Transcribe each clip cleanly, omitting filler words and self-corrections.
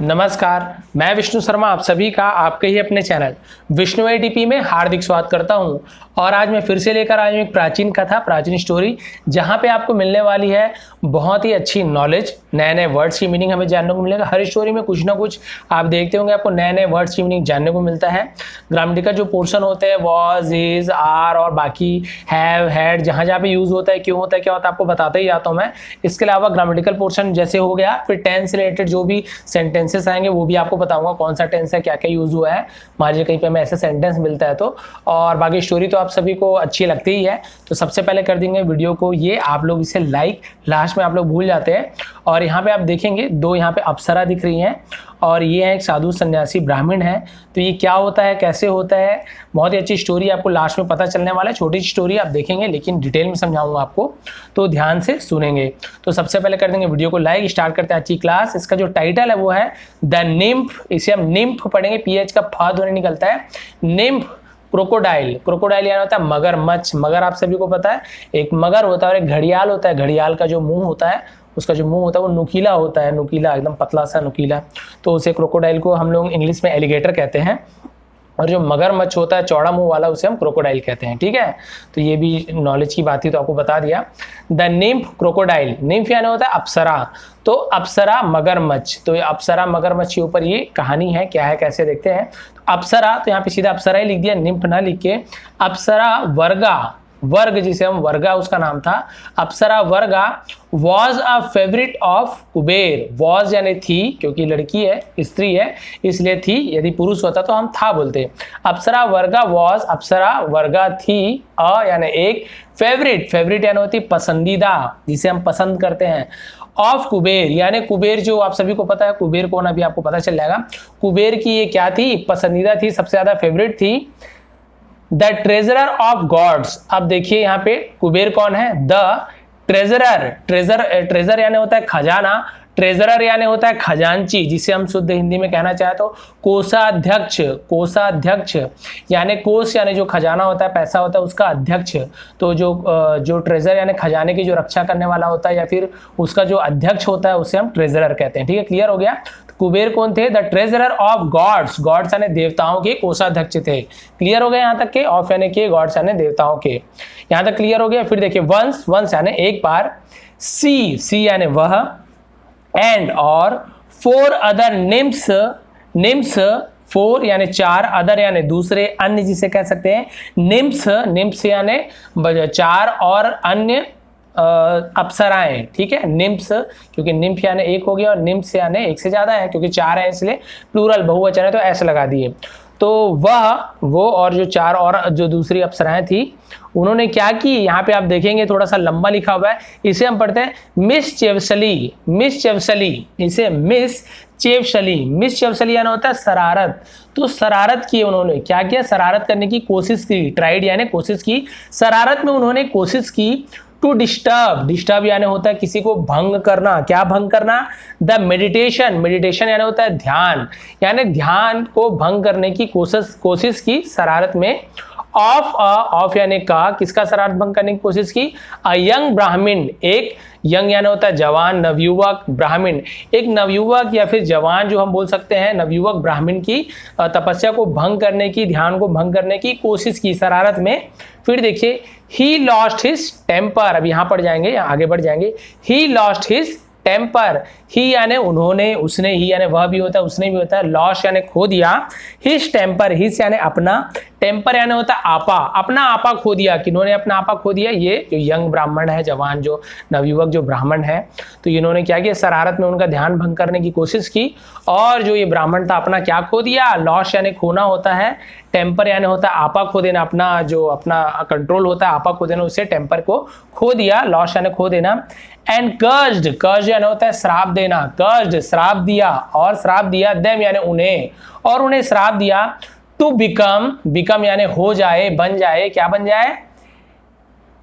नमस्कार, मैं विष्णु शर्मा आप सभी का आपके ही अपने चैनल विष्णु एटीपी में हार्दिक स्वागत करता हूं। और आज मैं फिर से लेकर आया हूं एक प्राचीन कथा, प्राचीन स्टोरी, जहां पे आपको मिलने वाली है बहुत ही अच्छी नॉलेज, नए नए वर्ड्स की मीनिंग हमें जानने को मिलेगा। हर स्टोरी में कुछ ना कुछ आप देखते होंगे, आपको नए नए वर्ड्स की मीनिंग जानने को मिलता है। ग्रामेटिकल जो पोर्शन होते हैं वॉज, इज, आर और बाकी हैव, हैड, जहाँ जहाँ पे यूज होता है, क्यों होता है, क्या होता है, आपको बताते ही जाता हूँ मैं। इसके अलावा ग्रामेटिकल पोर्शन जैसे हो गया, फिर टेंस से रिलेटेड जो भी सेंटेंसेस आएंगे वो भी आपको बताऊंगा कौन सा टेंस है, क्या क्या यूज हुआ है, मान लीजिए कहीं पे हमें ऐसा सेंटेंस मिलता है तो। और बाकी स्टोरी तो आप सभी को अच्छी लगती ही है, तो सबसे पहले कर देंगे वीडियो को ये आप लोग इसे लाइक, लास्ट में आप लोग भूल जाते हैं। और यहाँ पे आप देखेंगे दो यहाँ पे अप्सरा दिख रही हैं और ये है एक साधु सन्यासी ब्राह्मण है। तो ये क्या होता है, कैसे होता है, बहुत ही अच्छी स्टोरी आपको लास्ट में पता चलने वाला है। छोटी सी स्टोरी आप देखेंगे लेकिन डिटेल में समझाऊंगा आपको, तो ध्यान से सुनेंगे। तो सबसे पहले कर देंगे वीडियो को लाइक, स्टार्ट करते हैं अच्छी क्लास। इसका जो टाइटल है वो है द निम्फ, इसे हम निम्फ पढ़ेंगे, पीएच का फा ध्वनि निकलता है। निम्फ क्रोकोडाइल, क्रोकोडाइल यानी होता है मगरमच्छ। मगर आप सभी को पता है एक मगर होता है और एक घड़ियाल होता है। घड़ियाल का जो मुंह होता है, उसका जो मुंह होता है वो नुकीला होता है, नुकीला, एकदम पतला सा नुकीला। तो उसे क्रोकोडाइल को हम लोग इंग्लिश में एलिगेटर कहते हैं। और जो मगरमच्छ होता है चौड़ा मुंह वाला, उसे हम क्रोकोडाइल कहते हैं। ठीक है, तो ये भी नॉलेज की बात थी तो आपको बता दिया। द निम्फ क्रोकोडाइल, निम्फ यानी होता है अप्सरा, तो अप्सरा मगरमच्छ। तो ये अप्सरा मगरमच्छ के ऊपर ये कहानी है, क्या है कैसे देखते हैं। तो अप्सरा, तो यहाँ पे सीधा अप्सरा ही लिख दिया, निम्फ ना लिख के। अप्सरा वर्गा, वर्ग जिसे हम वर्गा उसका नाम था, अप्सरा वर्गा was a favourite of Kuber. Was यानी थी, क्योंकि लड़की है, स्त्री है, इसलिए थी। यदि पुरुष होता तो हम था बोलते। अप्सरा वर्गा वॉज, अप्सरा वर्गा थी, यानी एक, फेवरेट, फेवरेट यानी होती पसंदीदा, जिसे हम पसंद करते हैं, ऑफ कुबेर यानी कुबेर, जो आप सभी को पता है कुबेर कौन, अभी आपको पता चल जाएगा। कुबेर की ये क्या थी, पसंदीदा थी, सबसे ज्यादा फेवरेट थी। द ट्रेजरर ऑफ गॉड्स, अब देखिए यहाँ पे कुबेर कौन है, द ट्रेजरर, ट्रेजर यानी होता है खजाना, ट्रेजरर यानी होता है खजांची, जिसे हम शुद्ध हिंदी में कहना चाहे तो कोषाध्यक्ष, कोषाध्यक्ष यानी कोष यानी जो खजाना होता है, पैसा होता है, उसका अध्यक्ष। तो जो ट्रेजर यानी खजाने की जो रक्षा करने वाला होता है या फिर उसका जो अध्यक्ष होता है उसे हम ट्रेजरर कहते हैं। ठीक है, क्लियर हो गया। कुबेर कौन थे, the treasurer of gods, gods यानी देवताओं के कोषाध्यक्ष थे। क्लियर हो गया यहाँ तक के, ऑफ यानी के, गॉड्स यानी देवताओं के, यहाँ तक क्लियर हो गया। फिर देखिए वंस, वंस यानी एक बार, सी, सी यानी वह, एंड और, four other NIMS, NIMS four यानी चार, अदर यानी दूसरे, अन्य जिसे कह सकते हैं निम्स, निम्स यानी चार और अन्य अप्सराएं। ठीक है, निम्स, क्योंकि निम्फ यानी एक हो गया और निम्स यानी एक से ज्यादा है, क्योंकि चार है इसलिए प्लूरल बहुवचन है तो ऐसे लगा दिए। तो वह, वो और जो चार और जो दूसरी अप्सराएं थी उन्होंने क्या की, यहाँ पे आप देखेंगे थोड़ा सा लंबा लिखा हुआ है, इसे हम पढ़ते हैं मिस चेवसली, मिस चेवसली, इसे मिस चेवसली, मिस चेवसली यानी होता है शरारत। तो शरारत की उन्होंने, क्या किया, शरारत करने की कोशिश की, ट्राइड यानी कोशिश की, शरारत में उन्होंने कोशिश की। टू डिस्टर्ब, डिस्टर्ब यानी होता है किसी को भंग करना, क्या भंग करना, द मेडिटेशन, मेडिटेशन यानी होता है ध्यान, यानी ध्यान को भंग करने की कोशिश की शरारत में। ऑफ, ऑफ यानी का, किसका शरारत भंग करने की कोशिश की, अ यंग ब्राह्मण, एक, यंग यानी होता है जवान, नवयुवक, ब्राह्मण एक नवयुवक या फिर जवान जो हम बोल सकते हैं, नवयुवक ब्राह्मण की तपस्या को भंग करने की, ध्यान को भंग करने की कोशिश की शरारत में। फिर देखिए ही लॉस्ट हिज टेम्पर, अब यहाँ पढ़ जाएंगे, आगे बढ़ जाएंगे। ही लॉस्ट हिज टेम्पर, ही यानी उन्होंने, उसने, ही यानी वह भी होता है, उसने भी होता है, लॉस यानी खो दिया, हिज टेम्पर, हिज यानी अपना, टेम्पर यानी होता है आपा, अपना आपा खो दिया, किन्होंने अपना आपा खो दिया, ये जो यंग ब्राह्मण है, जवान जो नवयुवक जो ब्राह्मण है, तो इन्होंने क्या किया, शरारत में उनका ध्यान भंग करने की कोशिश की और जो ये ब्राह्मण था अपना क्या खो दिया, लॉस यानी खोना होता है, टेम्पर यानी होता है आपा खो देना, अपना जो अपना कंट्रोल होता है आपा खो देना, उससे टेम्पर को खो दिया, लॉस यानी खो देना। एंड कर्ज्ड, कर्ज यानी होता है श्राप देना, कर्ज्ड श्राप दिया, और श्राप दिया देम यानी उन्हें, और उन्हें श्राप दिया। टू बिकम, बिकम यानी हो जाए, बन जाए, क्या बन जाए,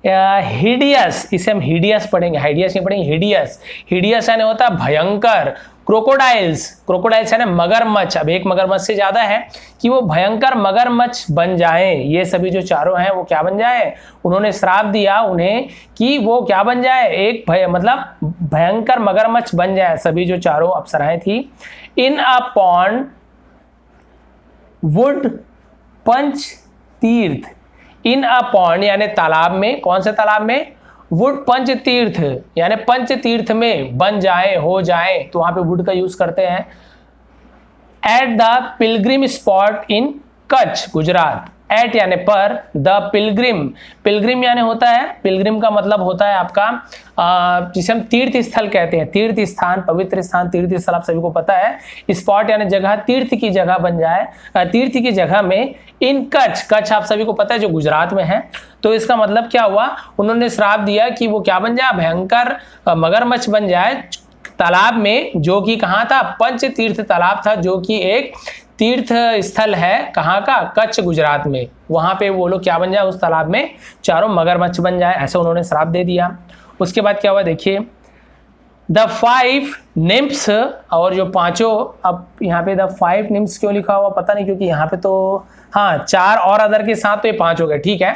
हिडियस, इसे हम हिडियस पढ़ेंगे, हाइडियस नहीं पढ़ेंगे, हिडियस। हिडियस यानी होता है भयंकर। क्रोकोडाइल्स, क्रोकोडाइल्स यानी मगरमच्छ। अब एक मगरमच्छ से ज्यादा है कि वो भयंकर मगरमच्छ बन जाएं। ये सभी जो चारों हैं वो क्या बन जाए, उन्होंने श्राप दिया उन्हें कि वो क्या बन जाए, एक मतलब भयंकर मगरमच्छ बन जाए। सभी जो चारों अप्सराएं थी। इन अ पॉन्ड वुड पंच तीर्थ, इन अ पॉन्ड यानी तालाब में, कौन से तालाब में, वुड पंच तीर्थ यानी पंच तीर्थ में बन जाए, हो जाए, तो वहां पे वुड का यूज करते हैं। At the pilgrim spot in Kutch Gujarat, at यानी पर, द पिलग्रिम, पिलग्रिम यानी होता है, पिलग्रिम का मतलब होता है आपका जिसे हम तीर्थ स्थल कहते हैं, तीर्थ स्थान, पवित्र स्थान, तीर्थ स्थल आप सभी को पता है। स्पॉट यानी जगह, तीर्थ की जगह बन जाए, तीर्थ की जगह में। इन कच्छ, कच्छ आप सभी को पता है जो गुजरात में है। तो इसका मतलब क्या हुआ, उन्होंने श्राप दिया कि वो क्या बन जाए, भयंकर मगरमच्छ बन जाए तालाब में, जो कि कहाँ था, पंच तीर्थ तालाब था, जो कि एक तीर्थ स्थल है, कहाँ का, कच्छ गुजरात में। वहां पे वो लोग क्या बन जाए, उस तालाब में चारों मगरमच्छ बन जाए, ऐसा उन्होंने श्राप दे दिया। उसके बाद क्या हुआ देखिए, द 5 निम्फ्स, और जो पांचों, अब यहाँ पे द 5 निम्फ्स क्यों लिखा हुआ पता नहीं, क्योंकि यहाँ पे तो हाँ 4 और अदर के साथ तो ये 5 हो गए, ठीक है,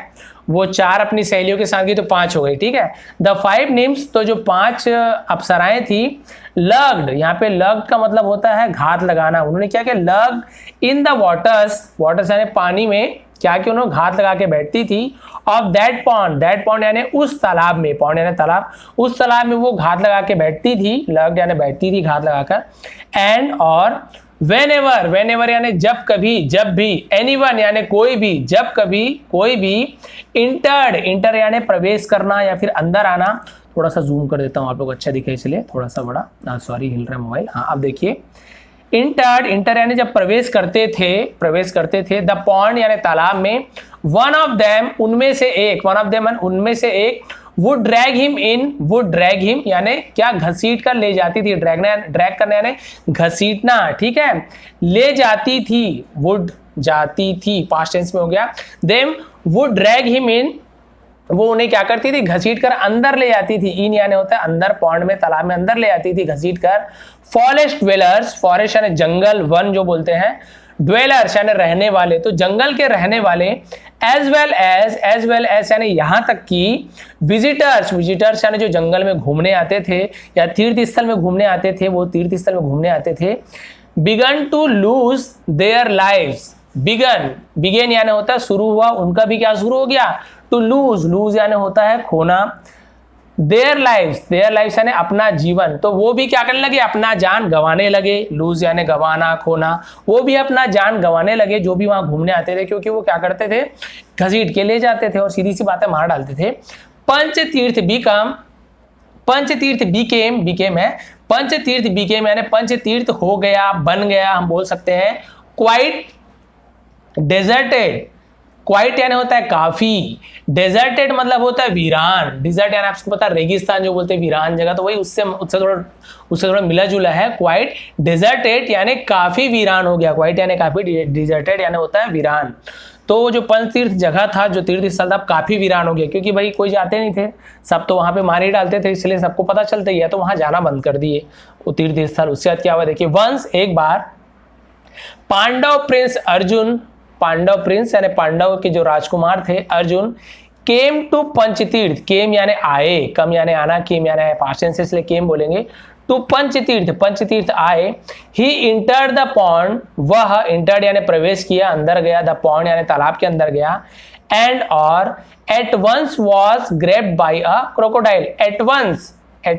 वो 4 अपनी सहेलियों के साथ की तो 5 हो गई, ठीक है। द 5 निम्फ्स, तो जो 5 अप्सराएं थी, लग्ड, यहाँ पे लग्ड का मतलब होता है घात लगाना। उन्होंने क्या किया, लग्ड इन द वाटर्स, वाटर्स यानी पानी में, क्या कि उन्होंने घात लगा के बैठती थी। Of that pond, that pond यानी उस तालाब में, पॉन्ड यानी तालाब, उस तालाब में वो घात लगा के बैठती थी, लग्ड यानी बैठती थी घात लगाकर। एंड और वेनेवर, वेनेवर यानी जब कभी, जब भी, एनीवन यानी कोई भी, जब कभी कोई भी, इंटर्ड, इंटर यानी प्रवेश करना या फिर अंदर आना। थोड़ा सा जूम कर देता हूं, आप लोग अच्छा दिखे इसलिए, थोड़ा सा बड़ा, सॉरी हिल रहा है मोबाइल। हाँ अब देखिए, इंटर्ड, इंटर यानी जब प्रवेश करते थे, द पॉन्ड यानी तालाब में, वन ऑफ देम, उनमें से एक, वन ऑफ देम उनमें से एक, would drag him in, would drag him यानी क्या, घसीट कर ले जाती थी, ड्रैग करने यानी घसीटना, ठीक है, ले जाती थी, वुड जाती थी, पास्ट टेंस में हो गया। Them would drag him in, वो उन्हें क्या करती थी, घसीट कर अंदर ले जाती थी, इन यानी होता है अंदर, पॉन्ड में, तालाब में अंदर ले जाती थी घसीट कर। फॉरेस्ट ड्वेलर्स, फॉरेस्ट यानी जंगल, वन जो बोलते हैं, ड्वेलर्स यानी रहने वाले, तो जंगल के रहने वाले, एज वेल एज यानी यहां तक कि विजिटर्स, विजिटर्स यानी जो जंगल में घूमने आते थे या तीर्थ स्थल में घूमने आते थे, वो तीर्थ स्थल में घूमने आते थे। Began to lose their lives, began यानी होता है शुरू हुआ, उनका भी क्या शुरू हो गया, टू लूज, लूज यानी होता है खोना, देयर लाइव्स यानी अपना जीवन, तो वो भी क्या करने लगे, अपना जान गंवाने लगे, लूज यानी गंवाना, खोना, वो भी अपना जान गंवाने लगे, जो भी वहां घूमने आते थे, क्योंकि वो क्या करते थे, घसीट के ले जाते थे और सीधी सी बातें मार डालते थे। पंचतीर्थ बिकम, पंचतीर्थ बिकेम है, पंचतीर्थ बिकेम यानी पंचतीर्थ हो गया, बन गया, हम बोल सकते हैं। क्वाइट डेजर्टेड, क्वाइट यानी होता है काफी, डेजर्टेड मतलब होता है वीरान, डिजर्ट यानी आपको पता है रेगिस्तान जो बोलते हैं, वीरान जगह, तो वही उससे थोड़ा मिला जुला है। क्वाइट डेजर्टेड यानी काफी वीरान हो गया, क्वाइट यानी काफी, डिजर्टेड यानी होता है वीरान। तो जो पंचतीर्थ जगह था, जो तीर्थ स्थल था, काफी वीरान हो गया, क्योंकि भाई कोई जाते नहीं थे, सब तो वहां पे मार ही डालते थे, इसलिए सबको पता चलता ही है, तो वहां जाना बंद कर दिए वो तीर्थ स्थल। उसके बाद क्या हुआ देखिए, वंस एक बार, पांडव प्रिंस अर्जुन, पांडव प्रिंस यानी पांडव के जो राजकुमार थे अर्जुन, केम टू पंचतीर्थ, केम यानी आए, कम यानी आना, केम यानी पास्ट टेंस इसलिए केम बोलेंगे, टू पंचतीर्थ, पंचतीर्थ आए। ही इंटर द पॉन्ड, वह इंटर्ड यानी प्रवेश किया, अंदर गया, द पॉन्ड यानी तालाब के अंदर गया। एंड और at once was grabbed by a crocodile, at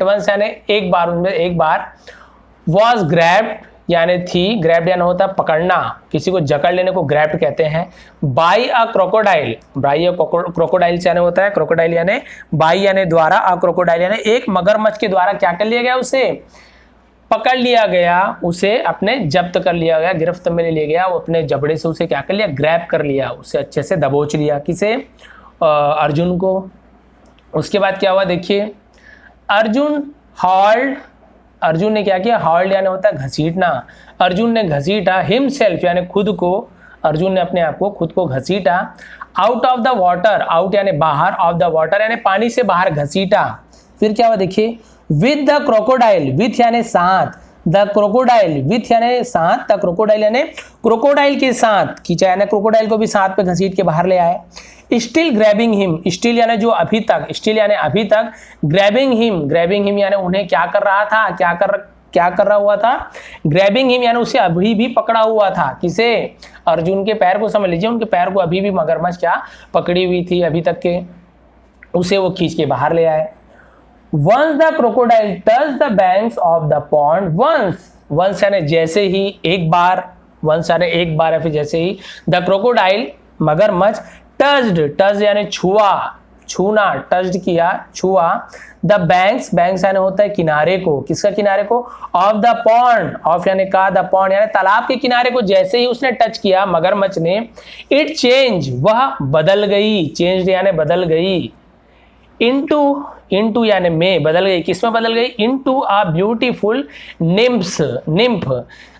once यानी एक बार, उनमें एक बार, वॉज ग्रैप्ड यानी थी, ग्रैप्ड यानी होता है पकड़ना, किसी को जकड़ लेने को ग्रैप्ड कहते हैं। By a crocodile, by a crocodile यानी होता है, क्रोकोडाइल यानी बाई यानी द्वारा, अ क्रोकोडाइल यानी एक मगरमच्छ के द्वारा क्या कर लिया गया, उसे पकड़ लिया गया, उसे अपने जब्त कर लिया गया, गिरफ्त में ले लिया गया, वो अपने जबड़े से उसे क्या कर लिया, ग्रैप कर लिया, उसे अच्छे से दबोच लिया, किसे, अर्जुन को। उसके बाद क्या हुआ देखिए, अर्जुन ने क्या किया, हॉल्ड यानी होता है घसीटना, अर्जुन ने घसीटा, हिमसेल्फ यानी खुद को, अर्जुन ने अपने आप को खुद को घसीटा। Out of the water, out यानी बाहर, ऑफ द वाटर यानी पानी से बाहर घसीटा। फिर क्या हुआ देखिए, विद द क्रोकोडाइल, विथ यानी साथ, द क्रोकोडाइल, विथ यानी साथ, द क्रोकोडाइल यानी क्रोकोडाइल के साथ खींचा, यानी क्रोकोडाइल को भी साथ पे घसीट के बाहर ले आए। स्टिल ग्रैबिंग हिम, स्टिल यानी जो अभी तक, स्टिल यानी अभी तक, ग्रैबिंग हिम यानी उन्हें क्या कर रहा था, क्या कर रहा हुआ था, ग्रैबिंग हिम यानी उसे अभी भी पकड़ा हुआ था। किसे, अर्जुन के पैर को समझ लीजिए, उनके पैर को अभी भी मगरमच्छ क्या पकड़ी हुई थी अभी तक के, उसे वो खींच के बाहर ले आए। Once the crocodile touched the banks of the pond, once यानी जैसे ही, एक बार, once यानी एक बार या फिर जैसे ही, the crocodile मगरमच्छ, touched यानी छुआ, छूना, touched किया, छुआ, the banks यानी होता है किनारे को, किसका किनारे को, of the pond, of यानी का, the pond यानी तालाब के किनारे को जैसे ही उसने टच किया मगरमच्छ ने, it changed वह बदल गई, changed यानी बदल गई, इंटू यानी में बदल गई, किसमें बदल गई, into a beautiful nymph,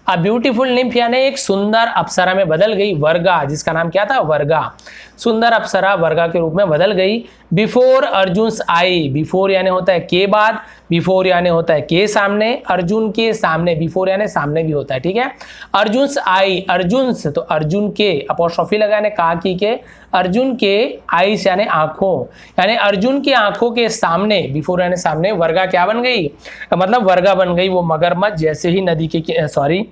a beautiful nymph यानी एक सुंदर अप्सरा में बदल गई, वर्गा, जिसका नाम क्या था, वर्गा, सुंदर अप्सरा वर्गा के रूप में बदल गई। बिफोर अर्जुन्स आई, बिफोर यानी होता है के बाद, बिफोर यानी होता है के सामने, अर्जुन के सामने, बिफोर यानी सामने भी होता है, ठीक है। अर्जुन्स आई, अर्जुन्स तो अर्जुन के, अपॉस्ट्रोफी लगाने का की के, अर्जुन के, आईस यानी आंखों, यानी अर्जुन की आंखों के सामने, बिफोर यानी सामने, वर्गा क्या बन गई, मतलब वर्गा बन गई वो मगरमच्छ जैसे ही नदी के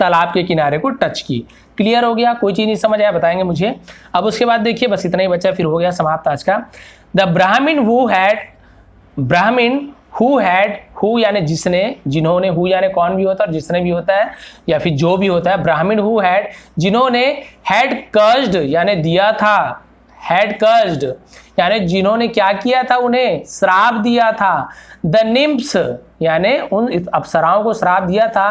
तालाब के किनारे को टच की। क्लियर हो गया, कोई चीज नहीं समझ आया बताएंगे मुझे। अब उसके बाद देखिए बस इतना ही बचा, फिर हो गया समाप्त आज का। द ब्राह्मण हु हैड, हु यानी जिसने, जिन्होंने, हु यानी कौन भी होता है और जिसने भी होता है या फिर जो भी होता है, ब्राह्मण हु हैड, जिन्होंने, हैड कर्स्ड यानी दिया था, हैड कर्स्ड यानी जिन्होंने क्या किया था, उन्हें श्राप दिया था। द निम्प्स यानी उन अप्सराओं को श्राप दिया था।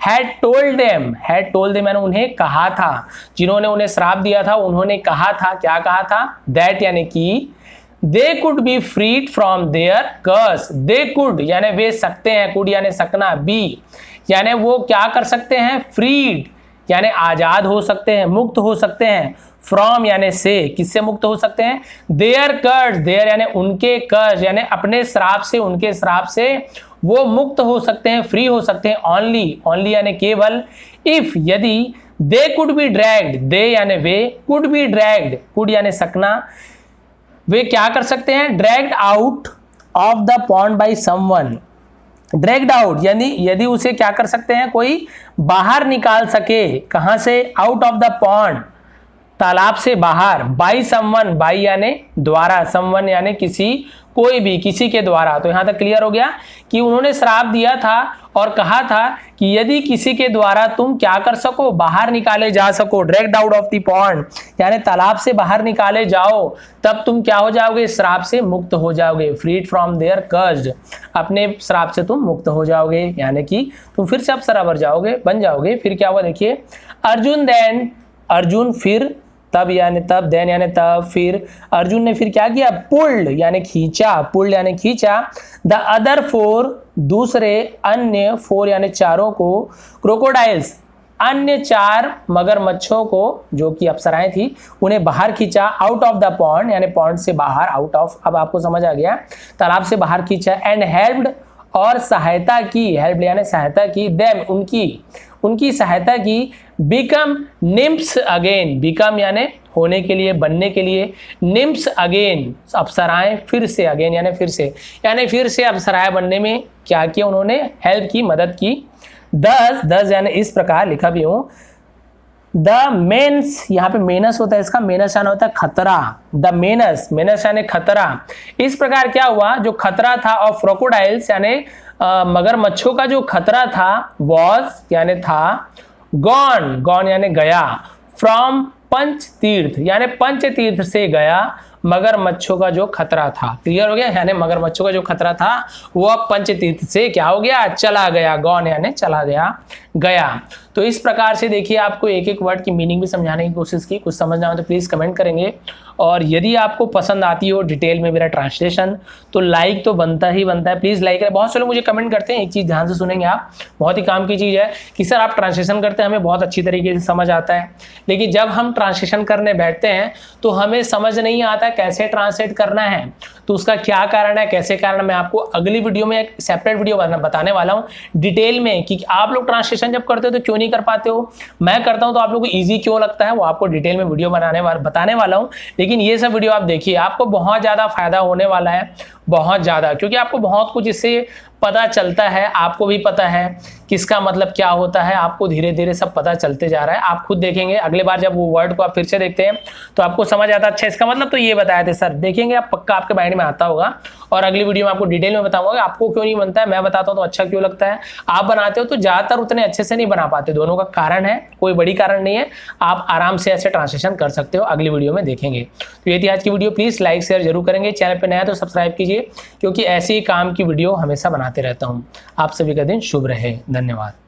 हैड टोल्ड देम यानी उन्हें कहा था, जिन्होंने उन्हें श्राप दिया था उन्होंने कहा था, क्या कहा था, दैट यानी कि they could be freed from their curse, they could यानी वे सकते हैं, कुड यानी सकना, बी यानी वो क्या कर सकते हैं, फ्रीड यानी आजाद हो सकते हैं, मुक्त हो सकते हैं, फ्रॉम यानी से, किससे मुक्त हो सकते हैं, देयर कर्स, देयर यानी उनके कर्स यानी अपने श्राप से, उनके श्राप से वो मुक्त हो सकते हैं, फ्री हो सकते हैं, ओनली यानी केवल, इफ यदि, दे कुड बी ड्रैग्ड, दे यानी वे, कुड बी ड्रैग्ड, कुड यानी सकना, वे क्या कर सकते हैं, dragged out of the pond by someone, dragged out यानी यदि उसे क्या कर सकते हैं, कोई बाहर निकाल सके, कहां से, आउट ऑफ द पॉन्ड, तालाब से बाहर, बाई समवन, बाई यानी द्वारा, समवन यानी किसी, कोई भी, किसी के द्वारा। तो यहां तक क्लियर हो गया कि उन्होंने श्राप दिया था और कहा था कि यदि किसी के द्वारा तुम क्या कर सको, बाहर निकाले जा सको, dragged out of the pond यानी तालाब से बाहर निकाले जाओ, तब तुम क्या हो जाओगे, श्राप से मुक्त हो जाओगे, फ्रीड फ्रॉम देयर कर्स्ड, अपने श्राप से तुम मुक्त हो जाओगे, यानी कि तुम फिर से अप्सरा बन जाओगे। फिर क्या हुआ देखिए, अर्जुन फिर, तब यानी तब, देन यानी तब, फिर अर्जुन ने फिर क्या किया, पुल्ड यानी खींचा, पुल्ड यानी खींचा, द अदर फोर दूसरे, अन्य, फोर यानी चारों को, क्रोकोडाइल्स अन्य चार मगरमच्छों को जो कि अप्सराएं थी उन्हें बाहर खींचा, आउट ऑफ द पॉन्ड यानी पॉन्ड से बाहर, आउट ऑफ, अब आपको समझ आ गया, तालाब से बाहर खींचा, एंड हेल्प्ड और सहायता की, हेल्प यानी सहायता की, देम उनकी सहायता की, बिकम निम्प्स अगेन, बिकम यानी होने के लिए, बनने के लिए, निम्प्स अगेन अप्सराएं फिर से, अगेन यानी फिर से अप्सराएं बनने में क्या किया उन्होंने, हेल्प की, मदद की। दस यानी इस प्रकार, लिखा भी हूं, द मेन्स, यहाँ पे मेनस होता है, इसका मेनस यानी होता है खतरा, द मेनस यानी खतरा। इस प्रकार क्या हुआ, जो खतरा था ऑफ क्रोकोडाइल्स यानी मगरमच्छों का जो खतरा था, वॉज यानी था, गॉन यानी गया, फ्रॉम पंच तीर्थ यानी पंच तीर्थ से गया, मगरमच्छों का जो खतरा था। क्लियर हो गया, यानी मगरमच्छों का जो खतरा था वो अब पंच तीर्थ से क्या हो गया, चला गया, गॉन यानी चला गया। तो इस प्रकार से देखिए आपको एक एक वर्ड की मीनिंग भी समझाने की कोशिश की। कुछ समझना हो तो प्लीज़ कमेंट करेंगे, और यदि आपको पसंद आती हो डिटेल में मेरा ट्रांसलेशन तो लाइक तो बनता ही बनता है, प्लीज़ लाइक करें। बहुत से लोग मुझे कमेंट करते हैं, एक चीज़ ध्यान से सुनेंगे आप, बहुत ही काम की चीज़ है कि सर आप ट्रांसलेशन करते हैं हमें बहुत अच्छी तरीके से समझ आता है, लेकिन जब हम ट्रांसलेशन करने बैठते हैं तो हमें समझ नहीं आता कैसे ट्रांसलेट करना है। तो उसका क्या कारण है, कैसे कारण, मैं आपको अगली वीडियो में एक सेपरेट वीडियो बताने वाला हूँ डिटेल में कि आप लोग ट्रांसलेशन जब करते हो तो क्यों नहीं कर पाते हो, मैं करता हूँ तो आप लोगों को ईजी क्यों लगता है, वो आपको डिटेल में वीडियो बताने वाला हूँ। लेकिन ये सब वीडियो आप देखिए, आपको बहुत ज़्यादा फायदा होने वाला है, बहुत ज़्यादा, क्योंकि आपको बहुत कुछ इससे पता चलता है। आपको भी पता है किसका मतलब क्या होता है, आपको धीरे धीरे सब पता चलते जा रहा है। आप खुद देखेंगे अगले बार जब वो वर्ड को आप फिर से देखते हैं तो आपको समझ आता है अच्छा इसका मतलब तो ये बताया थे सर, देखेंगे आप पक्का आपके माइंड में आता होगा। और अगली वीडियो में आपको डिटेल में बताऊंगा आपको क्यों नहीं बनता है, मैं बताता हूँ तो अच्छा क्यों लगता है, आप बनाते हो तो ज़्यादातर उतने अच्छे से नहीं बना पाते। दोनों का कारण है, कोई बड़ी कारण नहीं है, आप आराम से ऐसे ट्रांसलेशन कर सकते हो, अगली वीडियो में देखेंगे। तो ये थी आज की वीडियो, प्लीज़ लाइक शेयर जरूर करेंगे, चैनल पर नया तो सब्सक्राइब कीजिए, क्योंकि ऐसे ही काम की वीडियो हमेशा बनाते रहता हूँ। आप सभी का दिन शुभ रहे, धन्यवाद।